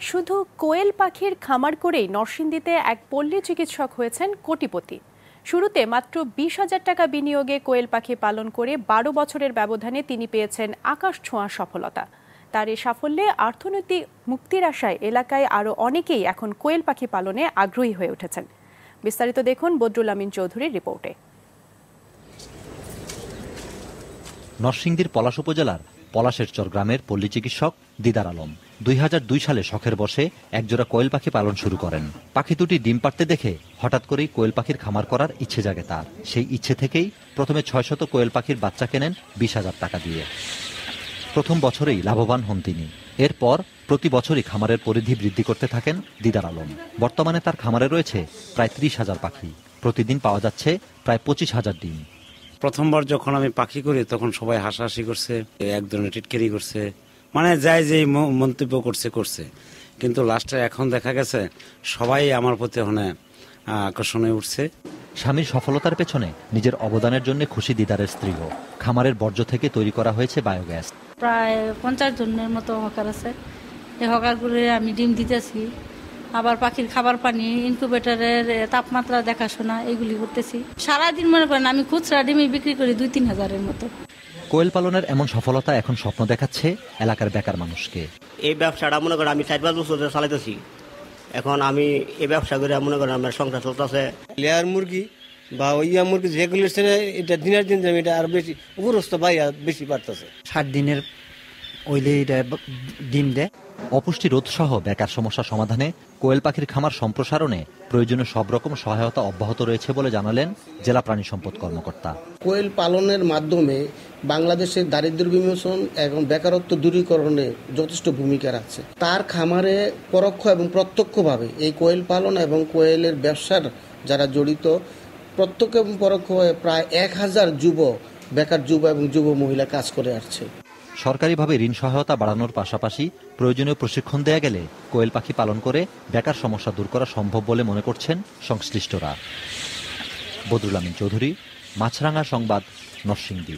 শুধু কোয়েল পাখির খামার করেই নরসিংদীতে এক পল্লী চিকিৎসক হয়েছেন কোটিপতি। শুরুতে মাত্র 20,000 টাকা বিনিয়োগে কোয়েল পাখি পালন করে 12 বছরের ব্যবধানে তিনি পেয়েছেন আকাশ ছোঁয়া সফলতা। তার এই সাফল্যে অর্থনৈতিক মুক্তির আশায় এলাকায় আরও অনেকেই এখন কোয়েল পাখি পালনে আগ্রহী হয়ে উঠেছেন। বিস্তারিত দেখুন বদরুল আমিন চৌধুরীর রিপোর্টে। নরসিংদীর পলাশ উপজেলার পলাশেরচর গ্রামের পল্লী চিকিৎসক দিদার আলম 2002 সালে শখের বশে একজোড়া কোয়েল পাখি পালন শুরু করেন। পাখি দুটি ডিম পাড়তে দেখে হঠাৎ করেই কোয়েল পাখির খামার করার ইচ্ছে জাগে তার। সেই ইচ্ছে থেকেই প্রথমে 600 কোয়েল পাখির বাচ্চা কেনেন 20,000 টাকা দিয়ে। প্রথম বছরেই লাভবান হন তিনি। এরপর প্রতি বছরই খামারের পরিধি বৃদ্ধি করতে থাকেন দিদার আলম। বর্তমানে তার খামারে রয়েছে প্রায় 30,000 পাখি। প্রতিদিন পাওয়া যাচ্ছে প্রায় 25,000 ডিম। প্রথমবার যখন আমি পাখি করি তখন সবাই হাসাহাসি করছে, এক ধরনের টিটকারি করছে, মানে যাই যে মন্তব্য করছে, কিন্তু লাস্টে এখন দেখা গেছে সবাই আমার প্রতি আকর্ষণ হয়ে উঠছে। স্বামীর সফলতার পেছনে নিজের অবদানের জন্য খুশি দিদারের স্ত্রীও। খামারের বর্জ্য থেকে তৈরি করা হয়েছে বায়োগ্যাস। প্রায় 50 জনের মতো হকার আছে। এই হকারগুলো আমি ডিম দিতেছি, আবার পাখির খাবার পানি, ইনকিউবেটরের তাপমাত্রা দেখাশোনা এগুলি করতেছি। সারাদিন মনে করেন আমি খুচরা ডিমে বিক্রি করি 2-3 হাজারের মতো। কোয়েল পালনের এমন সফলতা এখন স্বপ্ন দেখাচ্ছে এলাকার বেকার মানুষকে। এই ব্যবসাটা মনে করেন আমি 4-5 বছর ধরে চালাইতেছি। এখন আমি এই ব্যবসা করে মনে করেন আমার সংসার চলতেছে। লেয়ার মুরগি বা ওইয়া মুরগি যেগুলো এটা দিনের দিন এটা আর বেশি উপরস্থ ভাই আর বেশি বাড়তেছে। 7 দিনের ওইলে ডিম দেয়। অপুষ্টি রোধ সহ বেকার সমস্যা সমাধানে কোয়েল পাখির খামার সম্প্রসারণে প্রয়োজনীয় সব রকম সহায়তা অব্যাহত রয়েছে বলে জানালেন জেলা প্রাণী সম্পদ কর্মকর্তা। কোয়েল পালনের মাধ্যমে বাংলাদেশের দারিদ্র্য বিমোচন এবং বেকারত্ব দূরীকরণে যথেষ্ট ভূমিকা রাখছে। তার খামারে পরোক্ষ এবং প্রত্যক্ষভাবে এই কোয়েল পালন এবং কোয়েলের ব্যবসার যারা জড়িত প্রত্যক্ষ এবং পরোক্ষভাবে প্রায় 1000 বেকার যুব এবং যুব মহিলা কাজ করে আসছে। সরকারিভাবে ঋণ সহায়তা বাড়ানোর পাশাপাশি প্রয়োজনীয় প্রশিক্ষণ দেয়া গেলে কোয়েল পাখি পালন করে বেকার সমস্যা দূর করা সম্ভব বলে মনে করছেন সংশ্লিষ্টরা। বদরুল আমিন চৌধুরী, মাছরাঙা সংবাদ, নরসিংদী।